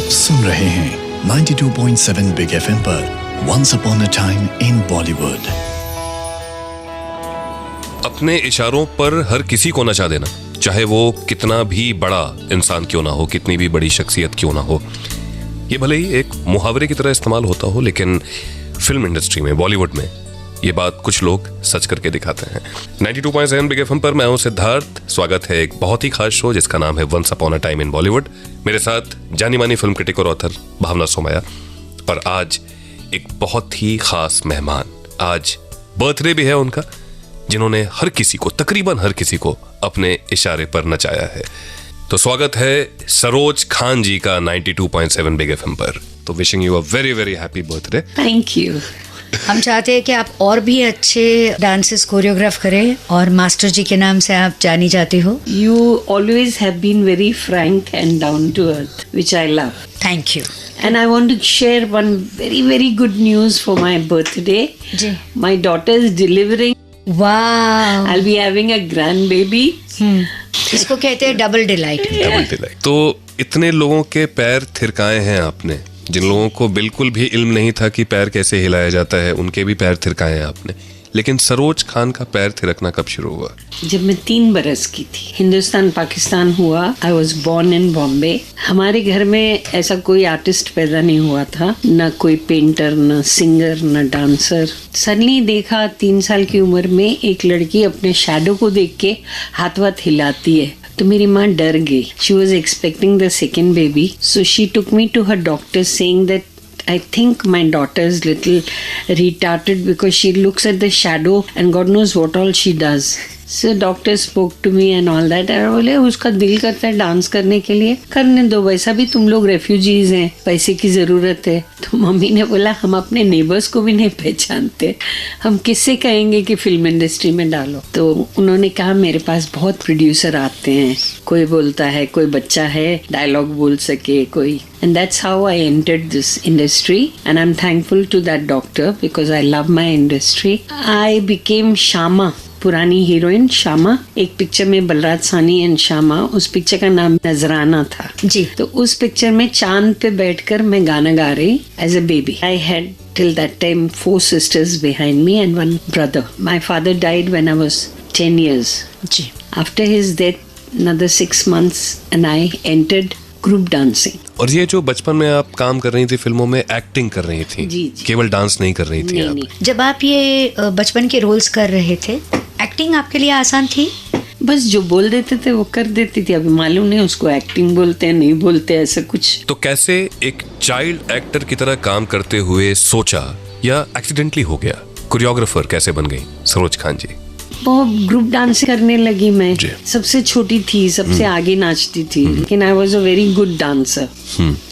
आप सुन रहे हैं 92.7 बिग एफएम पर once upon a time in Bollywood. अपने इशारों पर हर किसी को नचा देना, चाहे वो कितना भी बड़ा इंसान क्यों ना हो, कितनी भी बड़ी शख्सियत क्यों ना हो। ये भले ही एक मुहावरे की तरह इस्तेमाल होता हो, लेकिन फिल्म इंडस्ट्री में, बॉलीवुड में ये बात कुछ लोग सच करके दिखाते हैं। 92.7 बिग एफएम पर मैं हूं सिद्धार्थ। स्वागत है एक बहुत ही खास शो जिसका नाम है once upon a time in Bollywood. मेरे साथ जानी मानी फिल्म क्रिटिक और ऑथर भावना सोमया। और आज एक बहुत ही खास मेहमान, आज बर्थडे भी है उनका, जिन्होंने हर किसी को, तकरीबन हर किसी को अपने इशारे पर नचाया है। तो स्वागत है सरोज खान जी का 92.7 बिग एफएम पर। तो wishing you a very very happy birthday. Thank you. हम चाहते हैं कि आप और भी अच्छे डांसेस कोरियोग्राफ करें और मास्टर जी के नाम से आप जानी जाती हो। You always have been very frank and down to earth, which I love. Thank you. And I want to share one very, very good news for my birthday. जी। My daughter is delivering. वाह, I'll be having a grandbaby. इसको कहते हैं double delight. Double delight. तो इतने लोगों के पैर थिरकाए हैं आपने, जिन लोगों को बिल्कुल भी इल्म नहीं था कि पैर कैसे हिलाया जाता है, उनके भी पैर थिरकाए हैं आपने। लेकिन सरोज खान का पैर थिरकना कब शुरू हुआ? जब मैं 3 बरस की थी, हिंदुस्तान पाकिस्तान हुआ। I was born in Bombay. हमारे घर में ऐसा कोई आर्टिस्ट पैदा नहीं हुआ था, न कोई पेंटर, न सिंगर, न डांसर। सडनली देखा 3 साल की उम्र में एक लड़की अपने शैडो को देख के हाथ वाथ हिलाती है, तो मेरी माँ डर गई। She was expecting the second baby, so she took me to her doctor saying that I think my daughter is little retarded because she looks at the shadow and God knows what all she does. So doctor spoke to me and all that. और बोले उसका दिल करता है dance करने के लिए, करने दो, वैसा भी तुम लोग रेफ्यूजीज हैं, पैसे की ज़रूरत है। तो मम्मी ने बोला हम अपने नेबर्स को भी नहीं पहचानते, हम किससे कहेंगे कि फिल्म इंडस्ट्री में डालो। तो उन्होंने कहा मेरे पास बहुत प्रोड्यूसर आते हैं, कोई बोलता है कोई बच्चा है डायलॉग बोल सके कोई। And that's how I entered this industry, and I'm thankful to that doctor because I love my industry. I became Shama, पुरानी हीरोइन शामा। एक पिक्चर में बलराज सानी एंड शामा, उस पिक्चर का नाम नजराना था जी। तो उस पिक्चर में चांद पे बैठकर मैं गाना गा रही as a baby. I had till that time 4 sisters behind me and 1 brother. My father died when I was 10 years. जी। After his death, another 6 months and I entered group dancing. और ये जो बचपन में आप काम कर रही थी, फिल्मों में एक्टिंग कर रही थी, जी। केवल डांस नहीं कर रही थी नहीं, आप? नहीं। जब आप ये बचपन के रोल्स कर रहे थे, एक्टिंग आपके लिए आसान थी? बस जो बोल देते थे वो कर देती थी। अभी मालूम नहीं उसको एक्टिंग बोलते हैं नहीं बोलते, ऐसा कुछ। तो कैसे एक चाइल्ड एक्टर की तरह काम करते हुए सोचा, या एक्सीडेंटली हो गया? कोरियोग्राफर कैसे बन गई सरोज खान जी? बहुत ग्रुप डांस करने लगी मैं। जी। सबसे छोटी थी, सबसे आगे नाचती थी, लेकिन I was a very good dancer.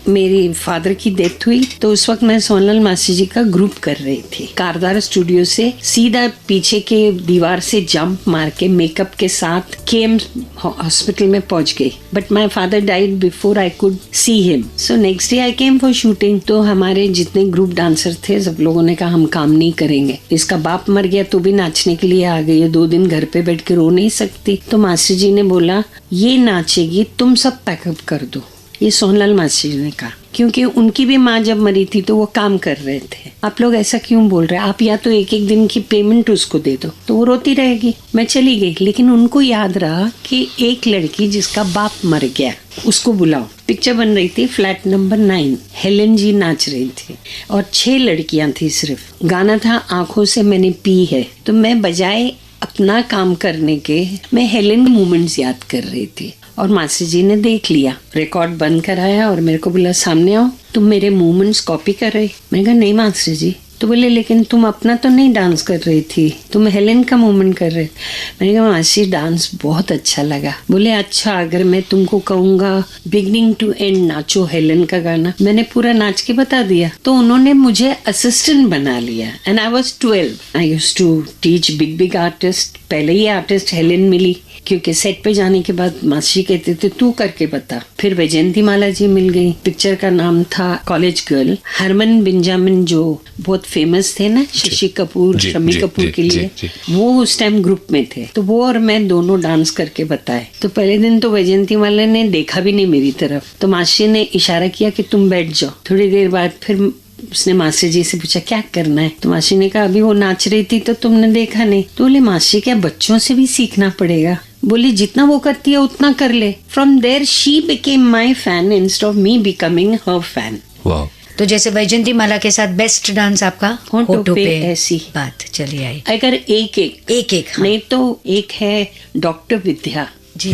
मेरी फादर की डेथ हुई तो उस वक्त मैं सोनलाल मासी जी का ग्रुप कर रही थी। कारदार स्टूडियो से सीधा पीछे के दीवार से जंप मार के मेकअप के साथ केम हॉस्पिटल में पहुंच गई। But my father died before I could see him. So next day I came for shooting. तो हमारे जितने ग्रुप डांसर थे सब लोगों ने कहा हम काम नहीं करेंगे, इसका बाप मर गया तो भी नाचने के लिए आ गई है, 2 दिन घर पे बैठ के रो नहीं सकती। तो मास्टर जी ने बोला ये नाचेगी, तुम सब पैकअप कर दो। ये सोनलाल मास्टर जी ने कहा, क्योंकि उनकी भी माँ जब मरी थी तो वो काम कर रहे थे। आप लोग ऐसा क्यों बोल रहे हैं, आप या तो एक दिन की पेमेंट उसको दे दो, तो वो रोती रहेगी। मैं चली गई, लेकिन उनको याद रहा कि एक लड़की जिसका बाप मर गया उसको बुलाओ। पिक्चर बन रही थी फ्लैट नंबर 9, हेलेन जी नाच रही थी और 6 लड़कियां थी सिर्फ। गाना था आंखों से मैंने पी है। तो मैं बजाय अपना काम करने के मैं हेलेन मूवमेंट्स याद कर रही थी और मास्टर जी ने देख लिया, रिकॉर्ड बंद कराया और मेरे को बोला सामने आओ, तुम मेरे मूवमेंट्स कॉपी कर रही। मैंने कहा नहीं मास्टर जी। तो बोले लेकिन तुम अपना तो नहीं डांस कर रही थी, तुम हेलेन का मूवमेंट कर रहे। मैंने कहा मास्टर डांस बहुत अच्छा लगा। बोले अच्छा, अगर मैं तुमको कहूँगा बिगनिंग टू एंड नाचो हेलेन का गाना, मैंने पूरा नाच के बता दिया। तो उन्होंने मुझे असिस्टेंट बना लिया and I was 12। I used to teach big artist. पहले ही आर्टिस्ट हेलेन मिली, क्योंकि सेट पे जाने के बाद मासी कहते थे तू करके बता। फिर वैजयंतीमाला जी मिल गई। पिक्चर का नाम था कॉलेज गर्ल। हरमन बेंजामिन जो बहुत फेमस थे ना, शशि कपूर, जी, शम्मी जी, कपूर जी, के लिए, जी। वो उस टाइम ग्रुप में थे। तो वो और मैं दोनों डांस करके बताए। तो पहले दिन तो वैजयंती माला ने देखा भी नहीं मेरी तरफ, तो मास्टर ने इशारा किया कि तुम बैठ जाओ। थोड़ी देर बाद फिर उसने मास्टर जी से पूछा क्या करना है, तो मास्टर ने कहा अभी वो नाच रही थी तो तुमने देखा नहीं। तो बोले मास्टर क्या बच्चों से भी सीखना पड़ेगा? बोली जितना वो करती है उतना कर ले। From there she became my fan instead of me becoming her fan. वाह। तो जैसे वैजयंती माला के साथ बेस्ट डांस आपका होठों पे ऐसी बात चली आई। अगर एक एक नहीं तो एक है डॉक्टर विद्या जी,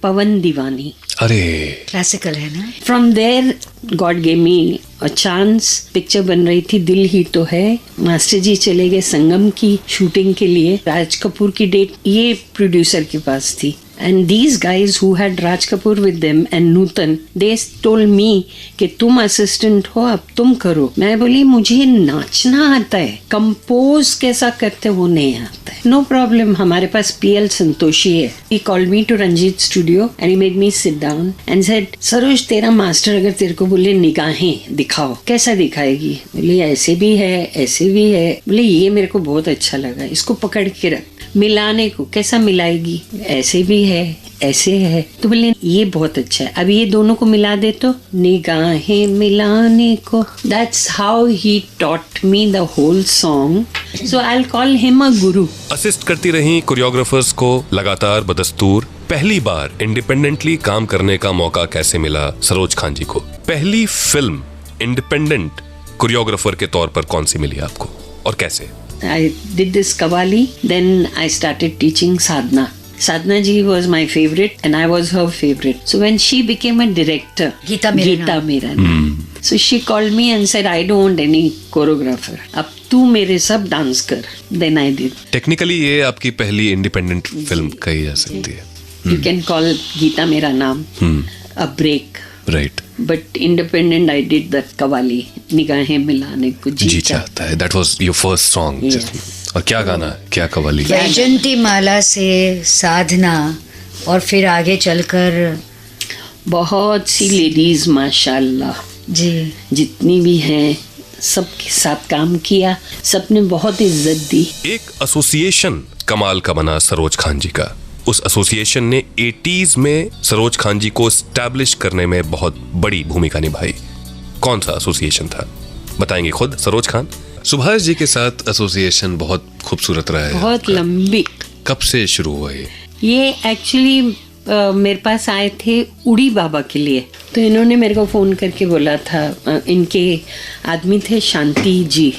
पवन दीवानी, अरे क्लासिकल है ना। From there God gave me a chance. Picture बन रही थी दिल ही तो है, मास्टर जी चले गए संगम की शूटिंग के लिए, राज कपूर की डेट ये प्रोड्यूसर के पास थी। And these guys who had Raj Kapoor with them and Nutan, they told me कि तुम असिस्टेंट हो, अब तुम करो। मैं बोली मुझे नाचना आता है, कंपोज कैसा करते वो नहीं आता है। नो प्रॉब्लम, हमारे पास PL संतोषी है। He called me to Ranjit studio and he made me sit down and said, Saroj तेरा मास्टर अगर तेरे को बोले निगाहें दिखाओ, कैसा दिखाएगी? बोले ऐसे भी है, ऐसे भी है। बोले ये मेरे को बहुत अच्छा लगा, इसको पकड़ के रख। मिलाने को कैसा मिलाएगी? ऐसे भी है, ऐसे है। तो बोले ये बहुत अच्छा है, अब ये दोनों को मिला दे तो निगाहें मिलाने को। That's how he taught me the whole song. So I will call him a guru. Assist करती रही कोरियोग्राफर्स को लगातार बदस्तूर। पहली बार इंडिपेंडेंटली काम करने का मौका कैसे मिला सरोज खान जी को? पहली फिल्म इंडिपेंडेंट कोरियोग्राफर के तौर पर कौन सी मिली आपको और कैसे? I did this Qawwali, then I started teaching Sadhna. Sadhna ji was my favorite and I was her favorite. So when she became a director, Geeta Mera Naam. So she called me and said, I don't want any choreographer. अब तू मेरे सब dance कर. Then I did. Technically ये आपकी पहली independent film कही जा सकती है। You can call Geeta Mera Naam a break. Right. But independent I did that Qawwali, निगाहें मिलाने को जी चाहता है। That was your first song. Yes. और क्या गाना, क्या कव्वाली? वैजयंती माला से साधना और फिर आगे चलकर बहुत सी लेडीज माशाल्लाह जी जितनी भी हैं सबके साथ काम किया, सबने बहुत इज्जत दी। एक एसोसिएशन कमाल का बना सरोज खान जी का। उस एसोसिएशन ने 80s में सरोज खान जी को स्टैब्लिश करने में बहुत बड़ी भूमिका निभाई। कौन सा एसोसिएशन था, बताएंगे खुद सरोज खान। सुभाष जी के साथ एसोसिएशन बहुत खूबसूरत रहा है, बहुत लंबी। कब से शुरू हुआ ये एक्चुअली मेरे पास आए थे उड़ी बाबा के लिए, तो इन्होंने मेरे को फ़ोन करके बोला था, इनके आदमी थे शांति जी,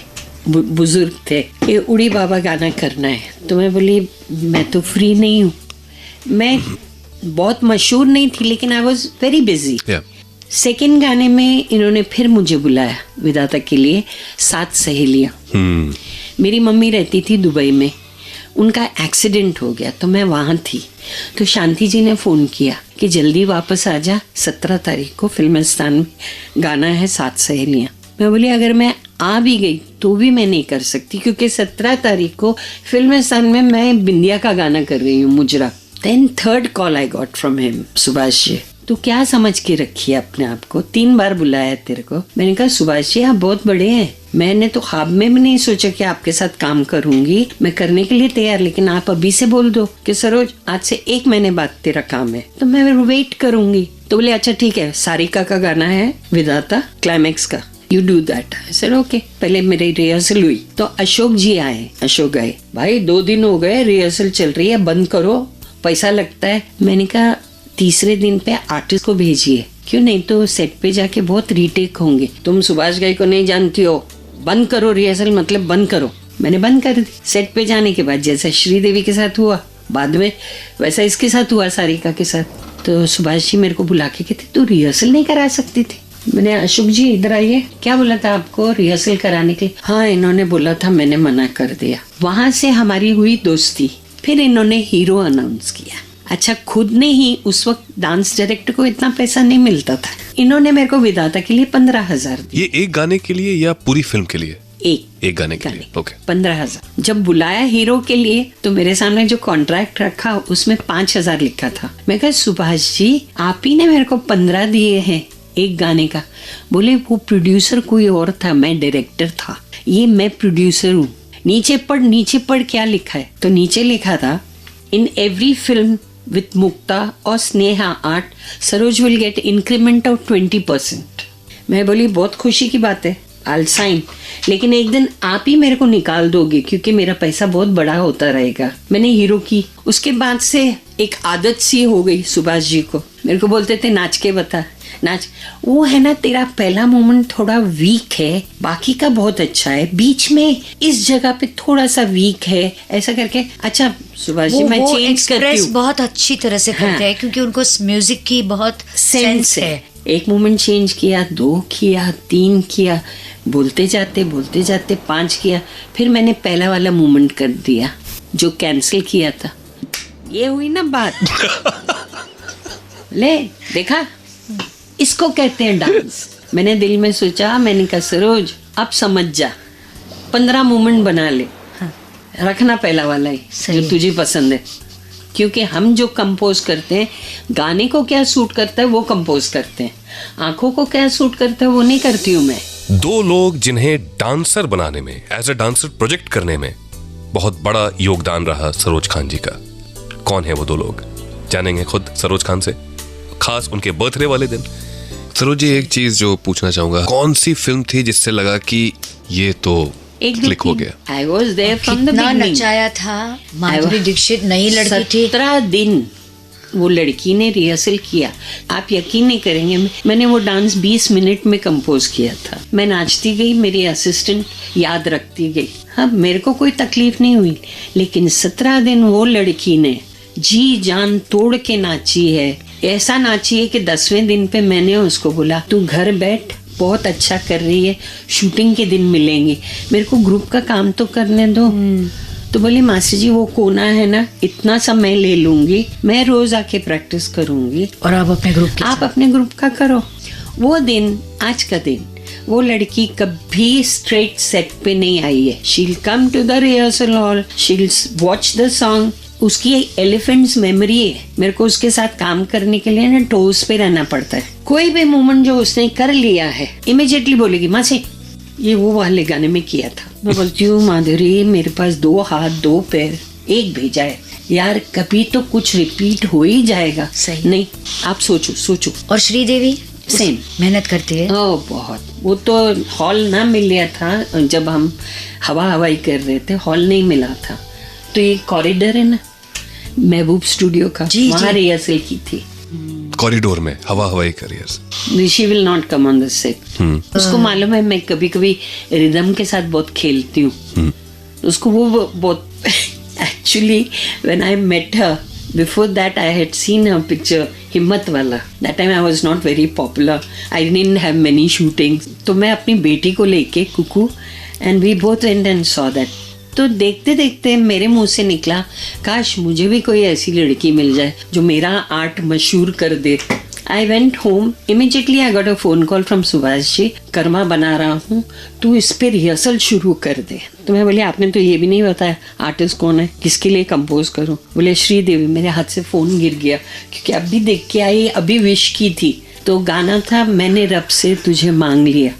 बुजुर्ग थे, कि उड़ी बाबा गाना करना है। तो मैं बोली मैं तो फ्री नहीं हूँ, मैं बहुत मशहूर नहीं थी लेकिन I was very busy. Second गाने में इन्होंने फिर मुझे बुलाया विधाता के लिए, 7 सहेलियाँ। मेरी मम्मी रहती थी दुबई में, उनका एक्सीडेंट हो गया तो मैं वहाँ थी। तो शांति जी ने फ़ोन किया कि जल्दी वापस आ जा, 17 तारीख को फिल्मिस्तान में गाना है 7 सहेलियाँ। मैं बोली अगर मैं आ भी गई तो भी मैं नहीं कर सकती, क्योंकि 17 तारीख को फिल्मिस्तान में मैं बिंदिया का गाना कर रही हूँ, मुजरा। Then third call I got from him, Subhash ji तो क्या समझ के रखी है अपने आप को, 3 बार बुलाया तेरे को। मैंने कहा सुभाष जी आप बहुत बड़े हैं, मैंने तो ख्वाब में भी नहीं सोचा कि आपके साथ काम करूंगी, मैं करने के लिए तैयार, लेकिन आप अभी से बोल दो कि सरोज आज से 1 महीने बाद तेरा काम है, तो मैं वेट करूंगी। तो बोले अच्छा ठीक है, सारिका का गाना है विधाता क्लाइमैक्स का, you do that. Sir okay. पहले मेरी रिहर्सल हुई तो अशोक जी आए, अशोक गए, भाई 2 दिन हो गए रिहर्सल चल रही है, बंद करो, पैसा लगता है। मैंने कहा तीसरे दिन पे आर्टिस्ट को भेजिए, क्यों नहीं तो सेट पे जाके बहुत रीटेक होंगे, तुम सुभाष घई को नहीं जानती हो, बंद करो रिहर्सल, मतलब बंद करो। मैंने बंद कर दी। सेट पे जाने के बाद जैसा श्रीदेवी के साथ हुआ बाद में, वैसा इसके साथ हुआ, सारिका के साथ। तो सुभाष जी मेरे को बुला के कहते तू रिहर्सल नहीं करा सकती थी। मैंने अशोक जी इधर आइए, क्या बोला था आपको रिहर्सल कराने के लिए? हाँ इन्होंने बोला था, मैंने मना कर दिया। वहां से हमारी हुई दोस्ती। फिर इन्होंने हीरो अनाउंस किया। अच्छा खुद ने ही, उस वक्त डांस डायरेक्टर को इतना पैसा नहीं मिलता था, इन्होंने मेरे को विधाता के लिए 15,000 दिए। ये एक गाने के लिए या पूरी फिल्म के लिए? एक गाने के लिए। ओके। 15,000। जब बुलाया हीरो के लिए तो मेरे सामने जो कॉन्ट्रैक्ट रखा उसमें 5,000 लिखा था। मैं कहा सुभाष जी आप ही ने मेरे को 15 दिए हैं एक गाने का। बोले वो प्रोड्यूसर कोई और था, मैं डायरेक्टर था। ये मैं प्रोड्यूसर हूँ। नीचे पढ़ क्या लिखा है, तो नीचे लिखा था इन एवरी फिल्म विथ मुक्ता और Sneha art Saroj will get increment of 20%। मैं बोली बहुत खुशी की बात है, I'll sign, लेकिन एक दिन आप ही मेरे को निकाल दोगे क्योंकि मेरा पैसा बहुत बड़ा होता रहेगा। मैंने हीरो की। उसके बाद से एक आदत सी हो गई सुभाष जी को, मेरे को बोलते थे नाच के बता, नाच। वो है ना तेरा पहला मोमेंट थोड़ा वीक है, बाकी का बहुत अच्छा है, बीच में इस जगह पे थोड़ा सा वीक है, ऐसा करके। अच्छा सुभाष जी मैं चेंज करती हूँ। बहुत अच्छी तरह से करते हैं क्योंकि उनको म्यूजिक की बहुत सेंस है। एक मोमेंट चेंज किया, 2 किया, 3 किया, बोलते जाते 5 किया, फिर मैंने पहला वाला मूवमेंट कर दिया जो कैंसिल किया था। ये हुई ना बात। ले देखा, इसको कहते हैं डांस। मैंने दिल में सोचा, मैंने कहा सरोज अब समझ जा, 15 मूवमेंट बना ले, रखना पहला वाला ही जो तुझे पसंद है, क्योंकि हम जो कंपोज करते हैं गाने को क्या सूट करता है वो कंपोज करते हैं, आंखों को क्या सूट करता है वो नहीं करती हूँ मैं। 2 लोग जिन्हें डांसर बनाने में, एज अ डांसर प्रोजेक्ट करने में बहुत बड़ा योगदान रहा सरोज खान जी का। कौन है वो 2 लोग, जानेंगे खुद सरोज खान से, खास उनके बर्थडे वाले दिन। सरोज जी एक चीज जो पूछना चाहूंगा, कौन सी फिल्म थी जिससे लगा कि ये तो क्लिक हो गया? I was there from the beginning. नचाया था माधुरी दीक्षित, नई लड़की थी। 17 दिन वो लड़की ने रिहर्सल किया, आप यकीन नहीं करेंगे, मैंने वो डांस 20 मिनट में कंपोज किया था। मैं नाचती गई, मेरी असिस्टेंट याद रखती गई। हाँ मेरे को कोई तकलीफ नहीं हुई, लेकिन 17 दिन वो लड़की ने जी जान तोड़ के नाची है। ऐसा नाची है कि 10वें दिन पे मैंने उसको बोला तू घर बैठ, बहुत अच्छा कर रही है, शूटिंग के दिन मिलेंगे, मेरे को ग्रुप का काम तो करने दो। तो बोली मासी जी वो कोना है ना, इतना समय ले लूंगी, मैं रोज आके प्रैक्टिस करूंगी और आप अपने ग्रुप का करो। वो दिन, आज का दिन, वो लड़की कभी स्ट्रेट सेट पे नहीं आई है। She'll come to the rehearsal hall, she'll watch the song. उसकी एलिफेंट्स मेमोरी है। मेरे को उसके साथ काम करने के लिए ना टोज पे रहना पड़ता है। कोई भी मोमेंट जो उसने कर लिया है इमीडिएटली बोलेगी मासी ये वो वाले गाने में किया था। मैं बोलती हूँ माधुरी मेरे पास 2 हाथ 2 पैर, एक भेजा है यार, कभी तो कुछ रिपीट हो ही जाएगा। सही नहीं, आप सोचो। और श्रीदेवी सेम मेहनत करती है। बहुत। वो तो हॉल ना मिल गया था जब हम हवाई कर रहे थे, हॉल नहीं मिला था, तो ये कॉरिडोर है ना महबूब स्टूडियो का, वहाँ रिहर्सल की थी। कॉरिडोर में हवाई career. She will not come on the set. उसको मालूम है मैं कभी कभी रिदम के साथ बहुत खेलती हूँ। उसको वो बहुत actually when I met her, before that I had seen her picture Himmatwala. That time I was not very popular, I didn't have many shootings. तो मैं अपनी बेटी को लेके Cuckoo and we both went and saw that. तो देखते देखते मेरे मुंह से निकला काश मुझे भी कोई ऐसी लड़की मिल जाए जो मेरा आर्ट मशहूर कर दे। I went home, immediately I got a phone call from Subhash ji, कर्मा बना रहा हूँ, तू इस पे रिहर्सल शुरू कर दे। तो मैं बोली आपने तो ये भी नहीं बताया आर्टिस्ट कौन है, किसके लिए कंपोज करूँ। बोले श्रीदेवी। मेरे हाथ से फोन गिर गया क्योंकि अभी देख के आई, अभी विश की थी। तो गाना था मैंने रब से तुझे मांग लिया।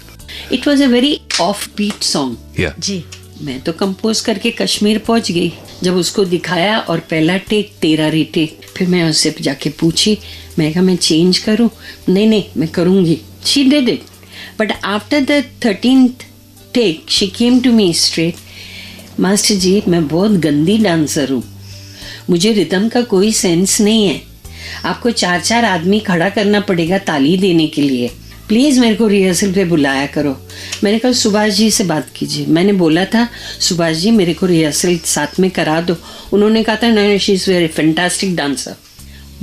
It was a very off beat song जी। मैं तो कंपोज करके कश्मीर पहुंच गई। जब उसको दिखाया और पहला टेक, 13 रीटेक, फिर मैं उससे जाके पूछी, मैं कहा मैं चेंज करूं? नहीं मैं करूंगी। She did it, but after the 13th take she came to me straight, master ji मैं बहुत गंदी डांसर हूँ, मुझे रिदम का कोई सेंस नहीं है, आपको 4 आदमी खड़ा करना पड़ेगा ताली देने के लिए, प्लीज़ मेरे को रिहर्सल पे बुलाया करो। मैंने कहा सुभाष जी से बात कीजिए। मैंने बोला था सुभाष जी मेरे को रिहर्सल साथ में करा दो। उन्होंने कहा था नहीं, she is very fantastic dancer.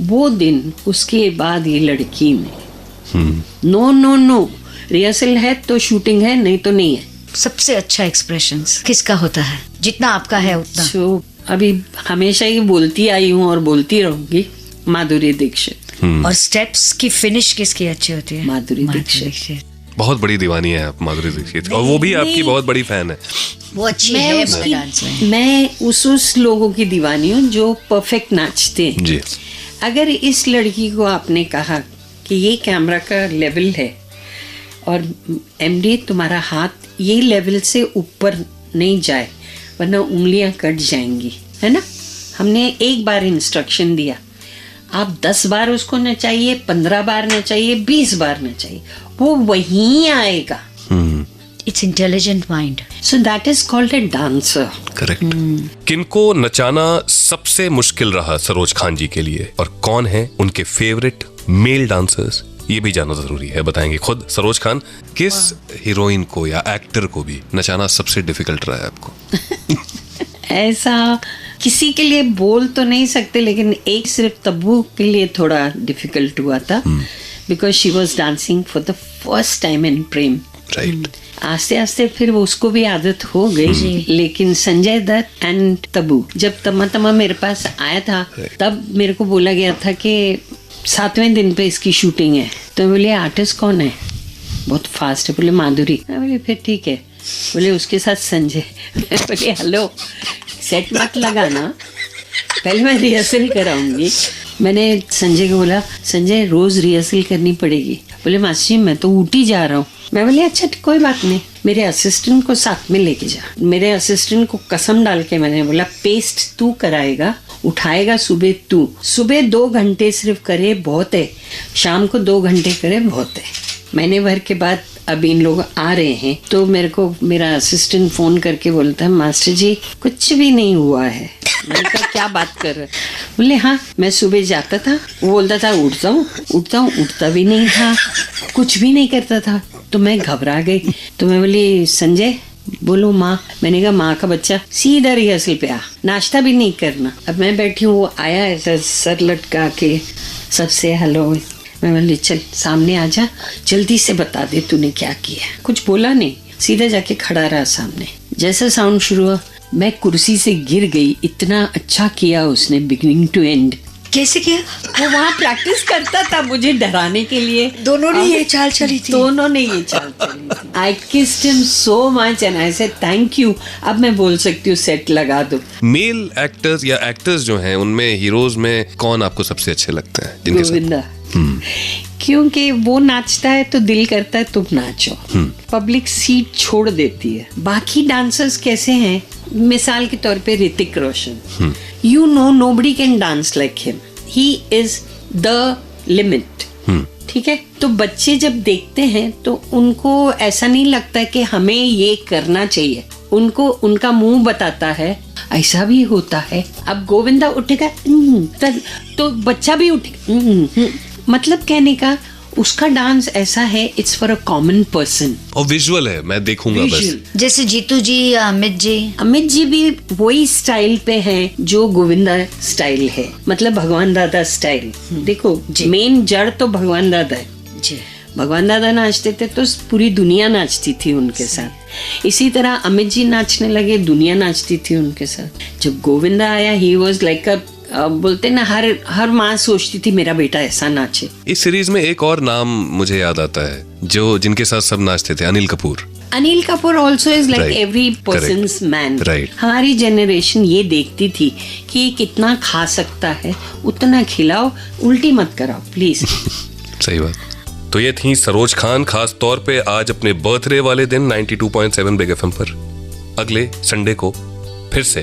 वो दिन उसके बाद ये लड़की ने नो रिहर्सल है तो शूटिंग है, नहीं तो नहीं है। सबसे अच्छा एक्सप्रेशन किसका होता है? जितना आपका है उतना। तो अभी हमेशा ही बोलती आई हूँ और बोलती रहूंगी, माधुरी दीक्षित। और स्टेप्स की फिनिश किसकी अच्छी होती है? माधुरी दीक्षित। बहुत बड़ी दीवानी है आप माधुरी दीक्षित, और वो भी आपकी बहुत बड़ी फैन है। वो अच्छी है डांस में। मैं उस लोगों की दीवानी हूँ जो परफेक्ट नाचते हैं जी। अगर इस लड़की को आपने कहा कि ये कैमरा का लेवल है और एमडी तुम्हारा हाथ ये लेवल से ऊपर नहीं जाए वरना उंगलियां कट जाएंगी, है ना। हमने एक बार इंस्ट्रक्शन दिया, आप 10 बार उसको नचाइए, 15 बार नचाइए, 20 बार नचाइए, वो वहीं आएगा। It's intelligent mind, so that is called a dancer. Correct. किनको नचाना सबसे मुश्किल रहा सरोज खान जी के लिए, और कौन है उनके फेवरेट मेल डांसर्स, ये भी जानना जरूरी है। बताएंगे खुद सरोज खान, किस हीरोइन को या एक्टर को भी नचाना सबसे डिफिकल्ट रहा है आपको? ऐसा किसी के लिए बोल तो नहीं सकते, लेकिन एक सिर्फ तब्बू के लिए थोड़ा डिफिकल्ट हुआ था, because she was dancing for the first time in Prem. Right. आस्ते आस्ते फिर उसको भी आदत हो गई, लेकिन संजय दत्त एंड तब्बू, जब तमा तमा मेरे पास आया था तब मेरे को बोला गया था कि 7वें दिन पे इसकी शूटिंग है। तो बोले आर्टिस्ट कौन है? बहुत फास्ट है। बोले माधुरी। मैं बोले फिर ठीक है। बोले उसके साथ संजय। मैं बोले हेलो, सेट मत लगाना, पहले मैं रिहर्सल कराऊंगी। मैंने संजय को बोला संजय रोज रिहर्सल करनी पड़ेगी। बोले मासी मैं तो ऊटी जा रहा हूँ। मैं बोले अच्छा कोई बात नहीं, मेरे असिस्टेंट को साथ में लेके जा। मेरे असिस्टेंट को कसम डाल के मैंने बोला पेस्ट तू कराएगा, उठाएगा सुबह तू, सुबह 2 घंटे सिर्फ करे बहुत है, शाम को 2 घंटे करे बहुत है। महीने भर के बाद अब इन लोग आ रहे हैं तो मेरे को मेरा असिस्टेंट फोन करके बोलता है मास्टर जी कुछ भी नहीं हुआ है। मैंने कहा क्या बात कर रहे? बोले हाँ मैं सुबह जाता था, वो बोलता था उठता हूँ, उठता भी नहीं था, कुछ भी नहीं करता था। तो मैं घबरा गई। तो मैं बोली संजय बोलो माँ। मैंने कहा माँ का बच्चा सीधा रिहर्सल पे आ, नाश्ता भी नहीं करना। अब मैं बैठी हूँ, वो आया ऐसा सर लटका के सबसे हेलो। मैं बोली चल सामने आ जा, जल्दी से बता दे तूने क्या किया। कुछ बोला नहीं, सीधा जाके खड़ा रहा सामने। जैसा साउंड शुरू हुआ मैं कुर्सी से गिर गई। इतना अच्छा किया उसने बिगिनिंग टू एंड। कैसे किया? वो वहाँ प्रैक्टिस करता था मुझे डराने के लिए। दोनों ने ये चाल चली थी। दोनों ने ये चाल चली थी। I kissed him so much and I said thank you. अब मैं बोल सकती हूँ सेट लगा दो। मेल एक्टर्स या एक्टर्स जो हैं उनमें हीरोज में कौन आपको सबसे अच्छे लगते हैं? जिनके साथ गोविंदा। क्योंकि वो नाचता है तो दिल करता है तुम नाचो। पब्लिक सीट छोड़ देती है। बाकी डांसर्स कैसे हैं? मिसाल के तौर पे Hrithik Roshan, you know nobody can dance like him, he is the limit. ठीक है, तो बच्चे जब देखते हैं तो उनको ऐसा नहीं लगता कि हमें ये करना चाहिए, उनको उनका मुंह बताता है ऐसा भी होता है। अब गोविंदा उठेगा तो बच्चा भी उठेगा। मतलब कहने का उसका डांस ऐसा है, it's for a common person और विजुअल है, मैं देखूंगा बस। जैसे जीतू जी या अमित जी भी वही स्टाइल पे हैं जो गोविंदा स्टाइल है, मतलब भगवान दादा स्टाइल। देखो मेन जड़ तो भगवान दादा है जी। भगवान दादा नाचते थे तो पूरी दुनिया नाचती थी उनके साथ। इसी तरह अमित जी नाचने लगे, दुनिया नाचती थी उनके साथ। जब गोविंदा आया ही वॉज लाइक अ बोलते ना, हर माँ सोचती थी मेरा बेटा ऐसा नाचे। इस सीरीज में एक और नाम मुझे याद आता है जो जिनके साथ सब नाचते थे, Anil Kapoor. Anil Kapoor also is like every persons man. हमारी जनरेशन ये देखती थी कि ये कितना खा सकता है, उतना खिलाओ, उल्टी मत कराओ प्लीज। सही बात। तो ये थी सरोज खान, खास तौर पे आज अपने बर्थडे वाले दिन 92.7 बिग एफएम पर। अगले संडे को फिर से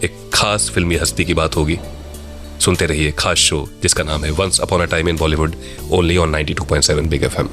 एक खास फिल्मी हस्ती की बात होगी। सुनते रहिए खास शो जिसका नाम है once upon a time in Bollywood, only on 92.7 Big FM.